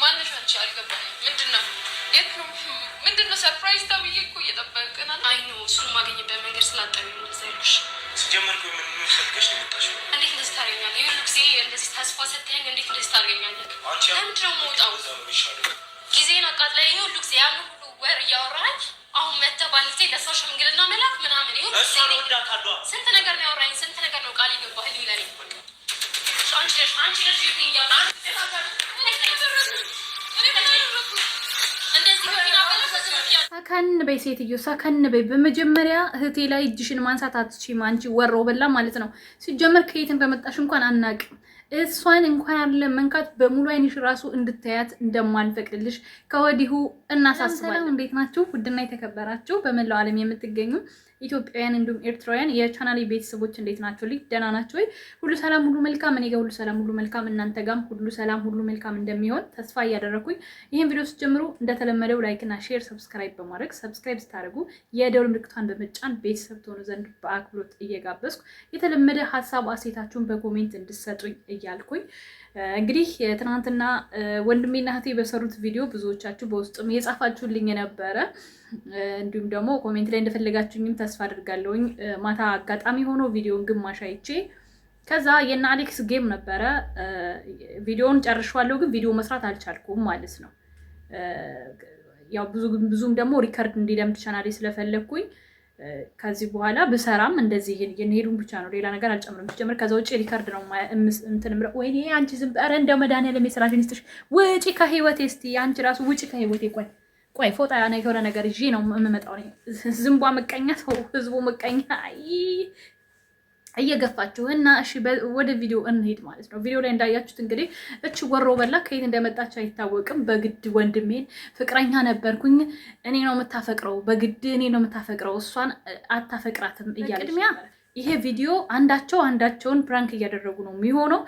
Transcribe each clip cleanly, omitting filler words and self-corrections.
ማንሽ አንቺ አልገባኝም። ምንድነው? የት ነው? ምንድነው? ሰርፕራይዝ ተብዬ እኮ እየጠበቅን አለ። አይ ነው እሱን ማግኘበት መንገድ ስላጣኝ ነው ዘይልሽ ሲጀመር እኮ ምን ፈልገሽ ነው የመጣሽው? እንዴት እንደዚህ ታደርገኛለህ? ይሁን ጊዜ እንደዚህ ተስፋ ሰጥተኸኝ እንዴት እንደዚህ ታደርገኛለህ? ለምንድን ነው የምወጣው? ጊዜን አቃጥለኸኝ ሁሉ ጊዜ ያን ሁሉ ወር እያወራኸኝ አሁን መተህ ባልቴ ለሰው ሽምግልና መላክ ምናምን ይሁን ስንት ነገር ነው ያወራኸኝ፣ ስንት ነገር ነው ቃል የገባህልኝ ለኔ። አንቺ ነሽ ይሁን ሰከን በይ ሴትዮ፣ ሰከን በይ። በመጀመሪያ እህቴ ላይ እጅሽን ማንሳት አትችይም። አንቺ ወሮ በላ ማለት ነው። ሲጀመር ከየት እንደመጣሽ እንኳን አናቅም። እሷን እንኳን አይደለም መንካት በሙሉ አይንሽ ራሱ እንድታያት እንደማልፈቅድልሽ ከወዲሁ እናሳስባለን። እንዴት ናችሁ? ውድና የተከበራችሁ በመላው ዓለም የምትገኙ ኢትዮጵያውያን እንዲሁም ኤርትራውያን የቻናሌ ቤተሰቦች እንዴት ናችሁ? ልጅ ደህና ናችሁ ወይ? ሁሉ ሰላም ሁሉ መልካም፣ እኔ ጋር ሁሉ ሰላም ሁሉ መልካም፣ እናንተ ጋርም ሁሉ ሰላም ሁሉ መልካም እንደሚሆን ተስፋ እያደረኩኝ ይሄን ቪዲዮ ስትጀምሩ እንደተለመደው ላይክ እና ሼር ሰብስክራይብ በማድረግ ሰብስክራይብ ስታደርጉ የደወል ምልክቷን በመጫን ቤተሰብ ትሆኑ ዘንድ በአክብሮት እየጋበዝኩ የተለመደ ሀሳብ አስተያየታችሁን በኮሜንት እንድትሰጡኝ እያልኩኝ እንግዲህ ትናንትና ወንድሜና እህቴ በሰሩት ቪዲዮ ብዙዎቻችሁ በውስጥም የጻፋችሁልኝ የነበረ እንዲሁም ደግሞ ኮሜንት ላይ እንደፈለጋችሁኝም ተስፋ አድርጋለሁኝ። ማታ አጋጣሚ ሆኖ ቪዲዮን ግማሽ አይቼ ከዛ የና አሌክስ ጌም ነበረ ቪዲዮን ጨርሻለሁ፣ ግን ቪዲዮ መስራት አልቻልኩም ማለት ነው። ያው ብዙም ደግሞ ሪከርድ እንዲለምድ ቻናሌ ስለፈለኩኝ ከዚህ በኋላ ብሰራም እንደዚህ የነሄዱን ብቻ ነው፣ ሌላ ነገር አልጨምርም። ሲጀምር ከዛ ውጪ ሪከርድ ነው እንትን ምረ ወይኔ አንቺ ዝም ኧረ እንደው መድኃኒዓለም የስራሽን ይስጥሽ። ውጪ ከህይወቴ እስቲ አንቺ ራሱ ውጪ ከህይወቴ። ቆይ ፎጣ ያነ የሆነ ነገር ይዤ ነው የምመጣው ነው። ዝምቧ መቀኛ ሰው ህዝቡ መቀኛ እየገፋችሁ እና እሺ ወደ ቪዲዮ እንሄድ ማለት ነው። ቪዲዮ ላይ እንዳያችሁት እንግዲህ እቺ ወሮ በላ ከየት እንደመጣች አይታወቅም። በግድ ወንድሜን ፍቅረኛ ነበርኩኝ እኔ ነው የምታፈቅረው፣ በግድ እኔ ነው የምታፈቅረው፣ እሷን አታፈቅራትም እያለች ቅድሚያ ይሄ ቪዲዮ አንዳቸውን ፕራንክ እያደረጉ ነው የሚሆነው።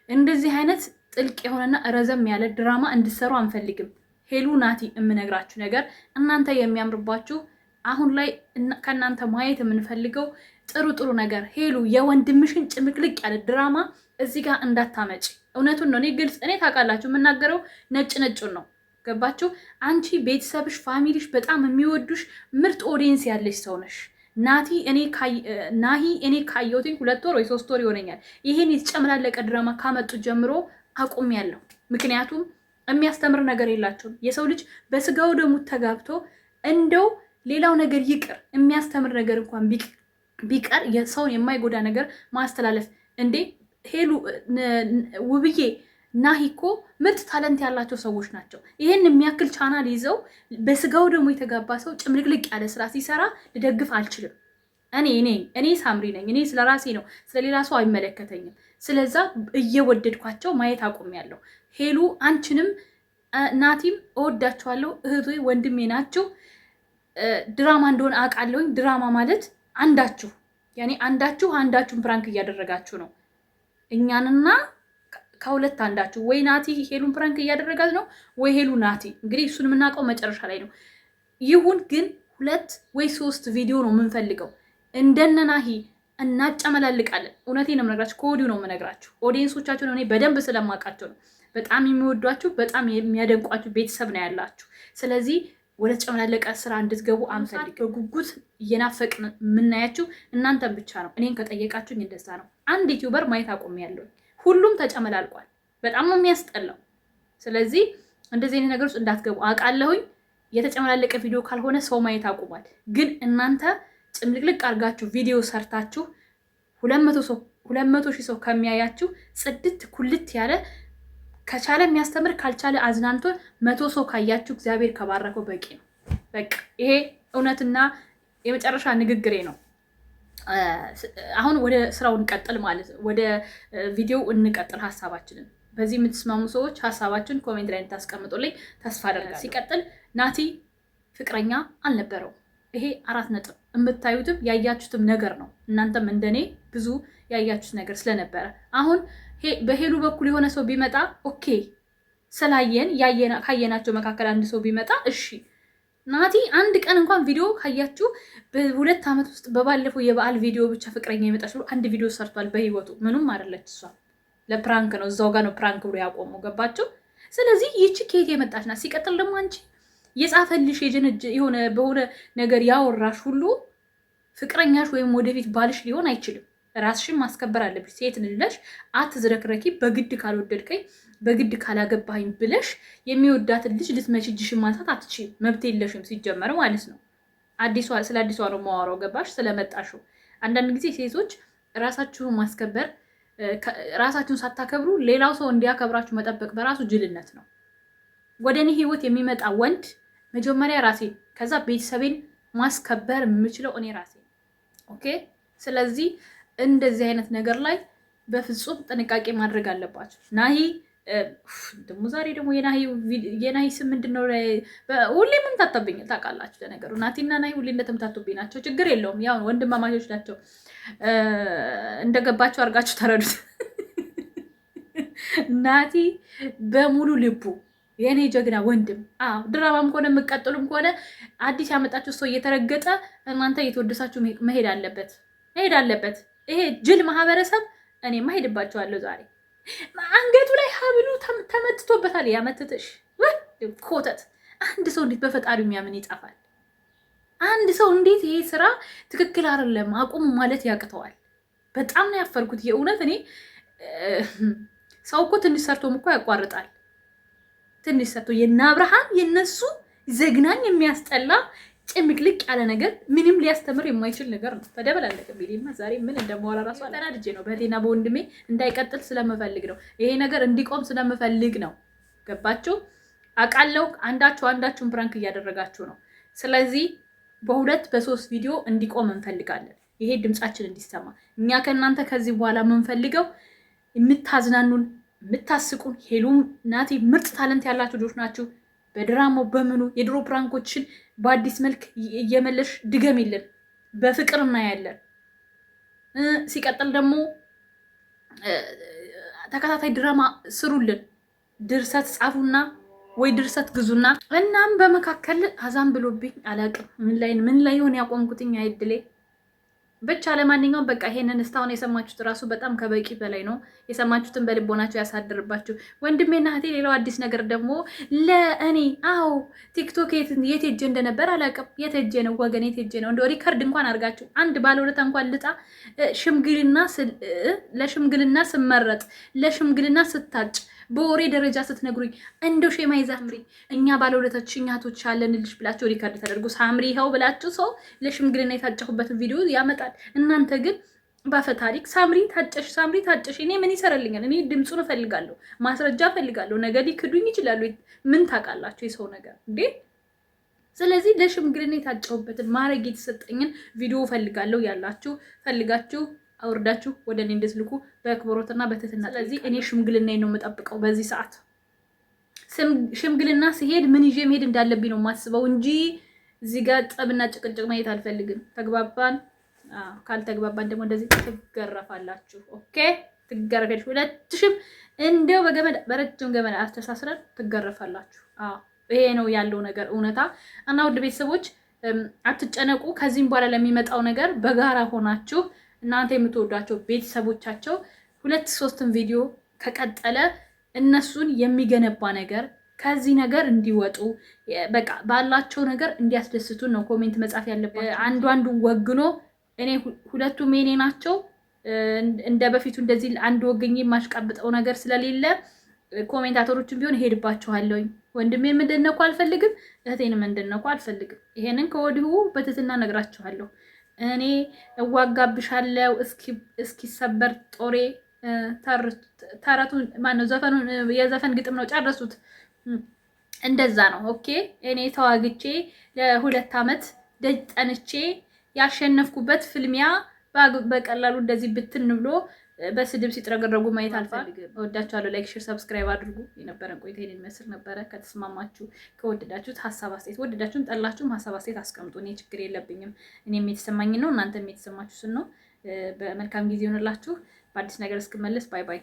እንደዚህ አይነት ጥልቅ የሆነና ረዘም ያለ ድራማ እንድሰሩ አንፈልግም። ሄሉ ናቲ የምነግራችሁ ነገር እናንተ የሚያምርባችሁ አሁን ላይ ከእናንተ ማየት የምንፈልገው ጥሩ ነገር። ሄሉ የወንድምሽን ጭምቅልቅ ያለ ድራማ እዚህ ጋር እንዳታመጪ። እውነቱን ነው። እኔ ግልጽ እኔ ታውቃላችሁ የምናገረው ነጩን ነው። ገባችሁ? አንቺ ቤተሰብሽ ፋሚሊሽ በጣም የሚወዱሽ ምርጥ ኦዲየንስ ያለሽ ሰው ነሽ። ናሂ እኔ ካየሁትኝ 2 ወር ወይ 3 ወር ይሆነኛል። ይሄን የተጨመላለቀ ድራማ ካመጡ ጀምሮ አቁሜያለሁ። ምክንያቱም የሚያስተምር ነገር የላቸውም። የሰው ልጅ በስጋው ደሙ ተጋብቶ እንደው ሌላው ነገር ይቅር የሚያስተምር ነገር እንኳን ቢቀር የሰውን የማይጎዳ ነገር ማስተላለፍ እንዴ! ሄሉ ውብዬ ናሂ እኮ ምርጥ ታለንት ያላቸው ሰዎች ናቸው። ይሄን የሚያክል ቻናል ይዘው በስጋው ደግሞ የተጋባ ሰው ጭምልቅልቅ ያለ ስራ ሲሰራ ልደግፍ አልችልም። እኔ ሳምሪ ነኝ። እኔ ስለራሴ ነው፣ ስለሌላ ሰው አይመለከተኝም። ስለዛ እየወደድኳቸው ማየት አቁሜያለሁ። ሄሉ አንቺንም ናቲም እወዳቸዋለሁ። እህቱ ወንድሜ ናቸው። ድራማ እንደሆነ አውቃለሁኝ። ድራማ ማለት አንዳችሁን ፕራንክ እያደረጋችሁ ነው። እኛንና ከሁለት አንዳችሁ ወይ ናቲ ሄሉን ፕራንክ እያደረጋት ነው ወይ ሄሉ ናቲ። እንግዲህ እሱን የምናውቀው መጨረሻ ላይ ነው። ይሁን ግን 2 ወይ 3 ቪዲዮ ነው የምንፈልገው። እንደነ ናሂ እናጨመላልቃለን። እውነቴን ነው የምነግራችሁ፣ ከወዲሁ ነው የምነግራችሁ። ኦዲየንሶቻችሁን እኔ በደንብ ስለማውቃቸው ነው። በጣም የሚወዷችሁ በጣም የሚያደንቋችሁ ቤተሰብ ነው ያላችሁ። ስለዚህ ወደ ተጨመላለቀ ስራ እንድትገቡ አንፈልግ። በጉጉት እየናፈቅን የምናያችሁ እናንተን ብቻ ነው። እኔን ከጠየቃችሁኝ እንደዛ ነው። አንድ ዩቲዩበር ማየት አቁሜያለሁ። ሁሉም ተጨመላልቋል። በጣም ነው የሚያስጠላው። ስለዚህ እንደዚህ አይነት ነገር ውስጥ እንዳትገቡ አውቃለሁኝ። የተጨመላለቀ ቪዲዮ ካልሆነ ሰው ማየት አቁሟል። ግን እናንተ ጭምልቅልቅ አድርጋችሁ ቪዲዮ ሰርታችሁ 200 ሺህ ሰው ከሚያያችሁ ጽድት ኩልት ያለ ከቻለ የሚያስተምር ካልቻለ አዝናንቶ 100 ሰው ካያችሁ እግዚአብሔር ከባረከው በቂ ነው። በቃ ይሄ እውነትና የመጨረሻ ንግግሬ ነው። አሁን ወደ ስራው እንቀጥል ማለት ነው። ወደ ቪዲዮው እንቀጥል ሀሳባችንን። በዚህ የምትስማሙ ሰዎች ሀሳባችሁን ኮሜንት ላይ እንታስቀምጡልኝ ተስፋ አደርጋለሁ። ሲቀጥል ናቲ ፍቅረኛ አልነበረው። ይሄ 4 ነጥብ። የምታዩትም ያያችሁትም ነገር ነው። እናንተም እንደኔ ብዙ ያያችሁት ነገር ስለነበረ አሁን በሄሉ በኩል የሆነ ሰው ቢመጣ ኦኬ፣ ስላየን ካየናቸው መካከል አንድ ሰው ቢመጣ እሺ። ናቲ አንድ ቀን እንኳን ቪዲዮ ካያችሁ በ2 ዓመት ውስጥ በባለፈው የበዓል ቪዲዮ ብቻ ፍቅረኛ ይመጣች ብሎ አንድ ቪዲዮ ሰርቷል። በህይወቱ ምንም አይደለች እሷ። ለፕራንክ ነው፣ እዛው ጋር ነው ፕራንክ ብሎ ያቆመው። ገባችሁ? ስለዚህ ይቺ ከየት የመጣች ናት? ሲቀጥል ደግሞ አንቺ የጻፈልሽ የሆነ በሆነ ነገር ያወራሽ ሁሉ ፍቅረኛሽ ወይም ወደፊት ባልሽ ሊሆን አይችልም። ራስሽን ማስከበር አለብሽ። ሴት ልጅ አትዝረክረኪ። በግድ ካልወደድከኝ በግድ ካላገባኝ ብለሽ የሚወዳትን ልጅ ልትመጪ እጅሽን ማንሳት አትችይም። መብት የለሽም ሲጀመር ማለት ነው። ስለ አዲሷ ነው የማወራው። ገባሽ? ስለመጣሽው አንዳንድ ጊዜ ሴቶች ራሳችሁን ማስከበር ራሳችሁን ሳታከብሩ ሌላው ሰው እንዲያከብራችሁ መጠበቅ በራሱ ጅልነት ነው። ወደ እኔ ህይወት የሚመጣ ወንድ መጀመሪያ ራሴን ከዛ ቤተሰቤን ማስከበር የምችለው እኔ ራሴ። ኦኬ። ስለዚህ እንደዚህ አይነት ነገር ላይ በፍጹም ጥንቃቄ ማድረግ አለባችሁ። ናሂ ደግሞ ዛሬ ደግሞ የናሂ ስም ምንድነው? ሁሌ ምንታታብኝ ታውቃላችሁ። ለነገሩ ናቲና ናሂ ሁሌ እንደተምታቱብኝ ናቸው። ችግር የለውም ያው ወንድማማቾች ናቸው። እንደገባችሁ አድርጋችሁ ተረዱት። ናቲ በሙሉ ልቡ የኔ ጀግና ወንድም። ድራማም ከሆነ የምቀጥሉም ከሆነ አዲስ ያመጣችሁ ሰው እየተረገጠ እናንተ እየተወደሳችሁ መሄድ አለበት። ይሄ ጅል ማህበረሰብ እኔማ ሄድባቸዋለሁ ዛሬ። አንገቱ ላይ ሀብሉ ተመትቶበታል። ያመትትሽ ኮተት። አንድ ሰው እንዴት በፈጣሪው የሚያምን ይጠፋል? አንድ ሰው እንዴት ይሄ ስራ ትክክል አይደለም አቁሙ ማለት ያቅተዋል? በጣም ነው ያፈርኩት የእውነት። እኔ ሰው እኮ ትንሽ ሰርቶም እኮ ያቋርጣል። ትንሽ ሰርቶ የእነ አብርሃም የነሱ ዘግናኝ የሚያስጠላ ጭምቅልቅ ያለ ነገር ምንም ሊያስተምር የማይችል ነገር ነው። ተደበላለቀ ቢሊማ ዛሬ ምን እንደማወራ ራሱ አጠናድጄ ነው። በእህቴና በወንድሜ እንዳይቀጥል ስለምፈልግ ነው። ይሄ ነገር እንዲቆም ስለምፈልግ ነው። ገባችሁ? አውቃለሁ አንዳችሁን ፕራንክ እያደረጋችሁ ነው። ስለዚህ በሁለት በሶስት ቪዲዮ እንዲቆም እንፈልጋለን። ይሄ ድምጻችን እንዲሰማ። እኛ ከእናንተ ከዚህ በኋላ የምንፈልገው የምታዝናኑን፣ የምታስቁን ሄሉም ናቲ ምርጥ ታለንት ያላችሁ ልጆች ናችሁ። በድራማው በምኑ የድሮ ፕራንኮችን በአዲስ መልክ እየመለሽ ድገሚልን፣ በፍቅር እናያለን። ሲቀጥል ደግሞ ተከታታይ ድራማ ስሩልን፣ ድርሰት ጻፉና ወይ ድርሰት ግዙና። እናም በመካከል አዛም ብሎብኝ አላቅም ምን ላይ ሆነ ያቆምኩትኝ አይድሌ ብቻ። ለማንኛውም በቃ ይሄንን እስካሁን የሰማችሁት ራሱ በጣም ከበቂ በላይ ነው። የሰማችሁትን በልቦናችሁ ያሳድርባችሁ ወንድሜና እህቴ። ሌላው አዲስ ነገር ደግሞ ለእኔ ቲክቶክ የት ሄጄ እንደነበር አላውቅም። የት ሄጄ ነው ወገን? የት ሄጄ ነው? እንደው ሪከርድ እንኳን አድርጋችሁ አንድ ባለውለታ እንኳን ልጣ። ለሽምግልና ስመረጥ ለሽምግልና ስታጭ በወሬ ደረጃ ስትነግሩኝ እንደው ሼማይ ዛምሪ እኛ ባለውለታች እኛቶች ያለንልሽ ብላችሁ ሪከርድ ተደርጎ ሳምሪ ይኸው ብላችሁ ሰው ለሽምግልና የታጨሁበትን ቪዲዮ ያመጣል። እናንተ ግን በፈታሪክ ሳምሪ ታጨሽ። እኔ ምን ይሰራልኛል? እኔ ድምፁን እፈልጋለሁ፣ ማስረጃ እፈልጋለሁ። ነገ ሊክዱኝ ይችላሉ። ምን ታውቃላችሁ የሰው ነገር እንዴ? ስለዚህ ለሽምግልና የታጨሁበትን ማድረግ የተሰጠኝን ቪዲዮ እፈልጋለሁ። ያላችሁ ፈልጋችሁ አውርዳችሁ ወደ እኔ እንድትልኩ በአክብሮትና በትህትና። ስለዚህ እኔ ሽምግልና ነው የምጠብቀው። በዚህ ሰዓት ሽምግልና ሲሄድ ምን ይዤ መሄድ እንዳለብኝ ነው የማስበው እንጂ እዚህ ጋር ጠብና ጭቅጭቅ ማየት አልፈልግም። ተግባባን? ካልተግባባን ደግሞ እንደዚህ ትገረፋላችሁ። ኦኬ? ትገረፈሽ። ሁለትሽም እንደው በረጅም ገመድ አስተሳስረን ትገረፋላችሁ። ይሄ ነው ያለው ነገር እውነታ። እና ውድ ቤተሰቦች አትጨነቁ። ከዚህም በኋላ ለሚመጣው ነገር በጋራ ሆናችሁ እናንተ የምትወዷቸው ቤተሰቦቻቸው 2-3 ቪዲዮ ከቀጠለ እነሱን የሚገነባ ነገር ከዚህ ነገር እንዲወጡ በቃ ባላቸው ነገር እንዲያስደስቱን ነው ኮሜንት መጻፍ ያለባቸው። አንዱ ወግኖ እኔ ሁለቱም የኔ ናቸው እንደ በፊቱ እንደዚህ አንድ ወገኝ የማሽቃብጠው ነገር ስለሌለ ኮሜንታተሮችን ቢሆን ሄድባቸዋለሁ። ወንድሜን ምንድነው አልፈልግም፣ እህቴን ምንድነው አልፈልግም። ይሄንን ከወዲሁ በትህትና ነግራችኋለሁ። እኔ እዋጋብሻለሁ እስኪሰበር ጦሬ። ተረቱን ማነው ዘፈኑን? የዘፈን ግጥም ነው፣ ጨረሱት። እንደዛ ነው። ኦኬ። እኔ ተዋግቼ ለ2 ዓመት ደጅ ጠንቼ ያሸነፍኩበት ፍልሚያ በቀላሉ እንደዚህ ብትን ብሎ በስድብ ሲጥረገረጉ ማየት አልፈልግም። እወዳችኋለሁ። ላይክ፣ ሼር፣ ሰብስክራይብ አድርጉ። የነበረን ቆይታ ይሄን ይመስል ነበረ። ከተስማማችሁ ከወደዳችሁት ሀሳብ አስተያየት፣ ወደዳችሁም ጠላችሁም ሀሳብ አስተያየት አስቀምጡ። እኔ ችግር የለብኝም። እኔም የተሰማኝ ነው፣ እናንተም የተሰማችሁትን ነው። በመልካም ጊዜ ይሆንላችሁ። በአዲስ ነገር እስክመለስ ባይ ባይ።